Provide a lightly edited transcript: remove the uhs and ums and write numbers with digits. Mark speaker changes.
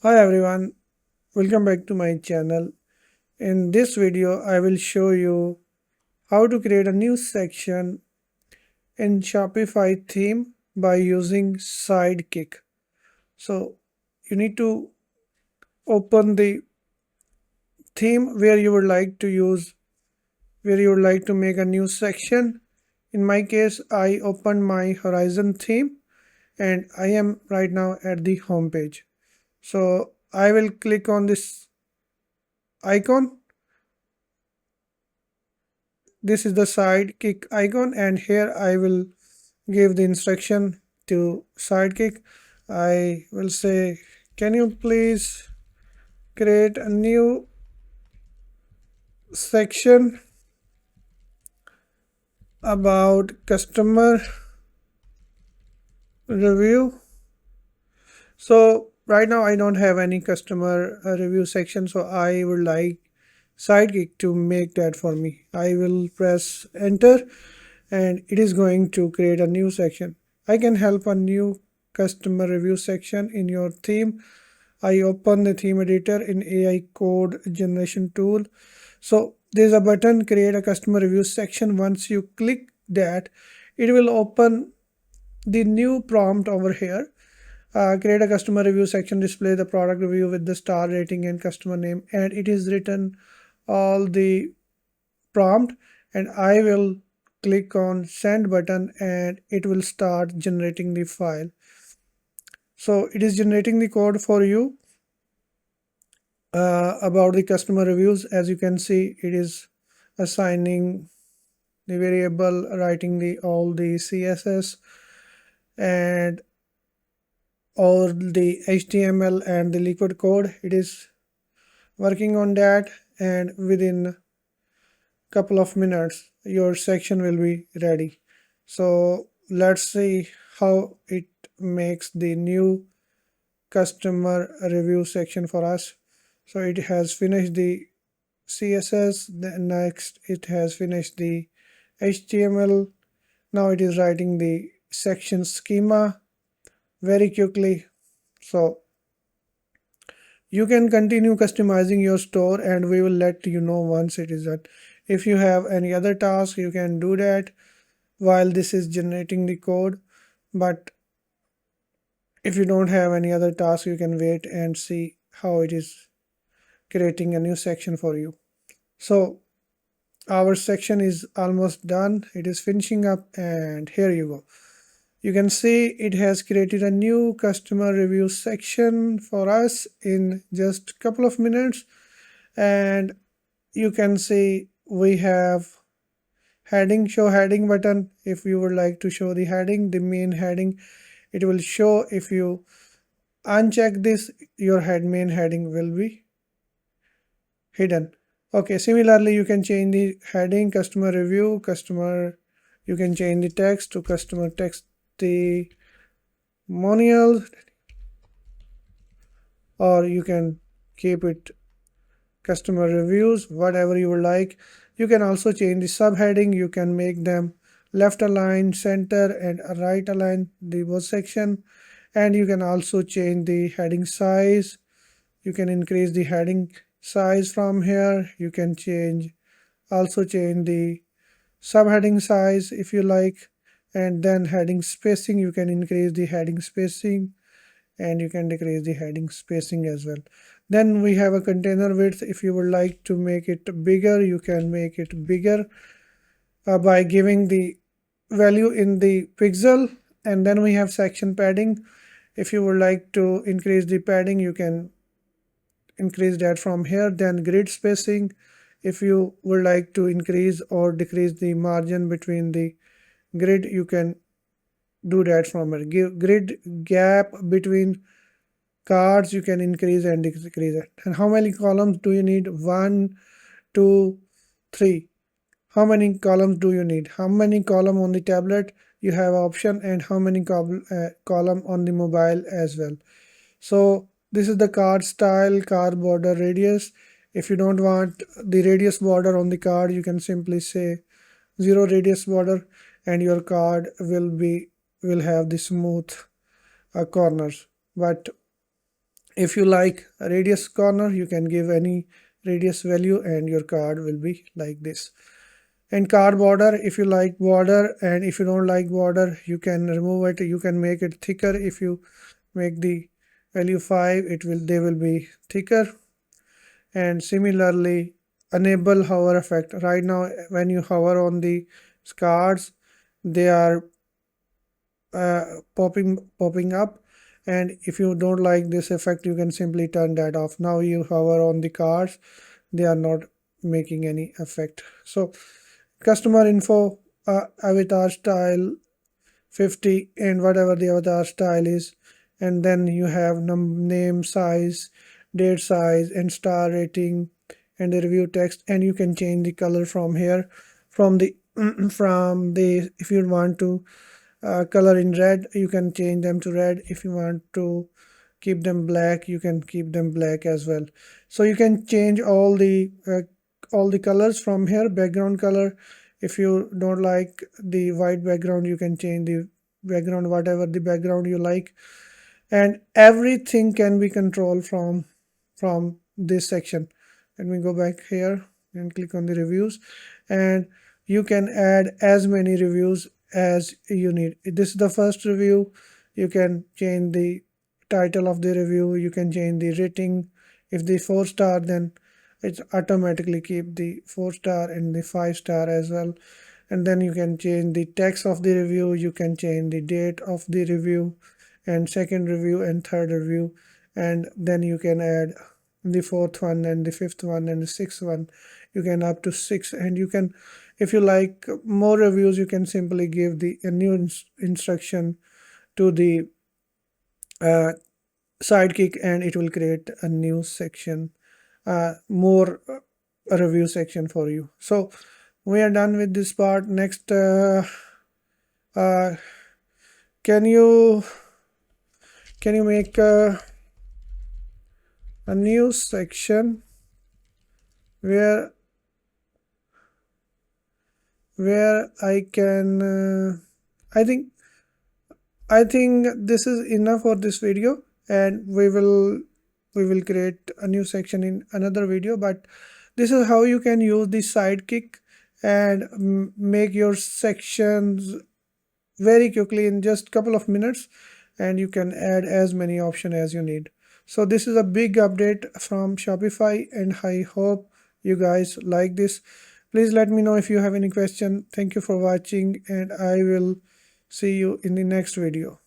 Speaker 1: Hi everyone, welcome back to my channel. In this video, I will show you how to create a new section in Shopify theme by using Sidekick. So you need to open the theme where you would like to make a new section. In my case, I opened my Horizon theme and I am right now at the home page. So I will click on this icon. This is the Sidekick icon, and here I will give the instruction to Sidekick. I will say, can you please create a new section about customer review? So right now I don't have any customer review section, so I would like Sidekick to make that for me. I will press enter and it is going to create a new section. I can help a new customer review section in your theme. I open the theme editor in AI code generation tool. So there's a button create a customer review section. Once you click that, it will open the new prompt over here. Create a customer review section, display the product review with the star rating and customer name, and it is written all the prompt, and I will click on send button and it will start generating the file. So it is generating the code for you about the customer reviews. As you can see, it is assigning the variable, writing the all the css and all the html and the liquid code. It is working on that, and within couple of minutes your section will be ready. So let's see how it makes the new customer review section for us. So it has finished the css, then next it has finished the html. Now it is writing the section schema very quickly. So you can continue customizing your store and we will let you know once it is done. If you have any other task, you can do that while this is generating the code. But if you don't have any other task, you can wait and see how it is creating a new section for you. So our section is almost done. It is finishing up, and here you go. You can see it has created a new customer review section for us in just a couple of minutes. And you can see we have heading, show heading button. If you would like to show the heading, the main heading, it will show. If you uncheck this, your main heading will be hidden. Okay, similarly you can change the heading, customer review, customer, you can change the text to customer testimonials, or you can keep it customer reviews, whatever you would like. You can also change the subheading. You can make them left align, center, and right align the both section. And you can also change the heading size. You can increase the heading size from here. You can also change the subheading size if you like, and then heading spacing, you can increase the heading spacing and you can decrease the heading spacing as well. Then we have a container width. If you would like to make it bigger, you can make it bigger by giving the value in the pixel. And then we have section padding. If you would like to increase the padding, you can increase that from here. Then grid spacing, if you would like to increase or decrease the margin between the grid, you can do that from here. Grid gap between cards, you can increase and decrease it. And how many columns do you need? 1, 2, 3. How many columns do you need? How many column on the tablet you have option, and how many column on the mobile as well. So this is the card style, card border radius. If you don't want the radius border on the card, you can simply say 0 radius border, and your card will have the smooth corners. But If you like a radius corner, you can give any radius value and your card will be like this. And card border, if you like border, and if you don't like border, you can remove it. You can make it thicker. If you make the value 5, they will be thicker. And similarly, enable hover effect. Right now when you hover on the cards, they are popping up, and if you don't like this effect, you can simply turn that off. Now you hover on the cards, they are not making any effect. So customer info, avatar style 50, and whatever the avatar style is, and then you have name, size, date, size, and star rating, and the review text. And you can change the color from here, from the from the, if you want to color in red, you can change them to red. If you want to keep them black, you can keep them black as well. So you can change all the colors from here. Background color, if you don't like the white background, you can change the background, whatever the background you like. And everything can be controlled from this section. Let me go back here and click on the reviews, and you can add as many reviews as you need. This is the first review. You can change the title of the review, you can change the rating. If the 4 star, then it automatically keep the 4 star and the 5 star as well. And then you can change the text of the review, you can change the date of the review, and second review and third review. And then you can add the fourth one and the fifth one and the sixth one. You can up to 6. And you can, if you like more reviews, you can simply give the a new instruction to the uh, Sidekick, and it will create a new section, more review section for you. So we are done with this part. Next, uh, can you make a new section where I can I think this is enough for this video, and we will create a new section in another video. But this is how you can use the Sidekick and make your sections very quickly in just couple of minutes, and you can add as many options as you need. So this is a big update from Shopify, and I hope you guys like this. Please let me know if you have any question. Thank you for watching, and I will see you in the next video.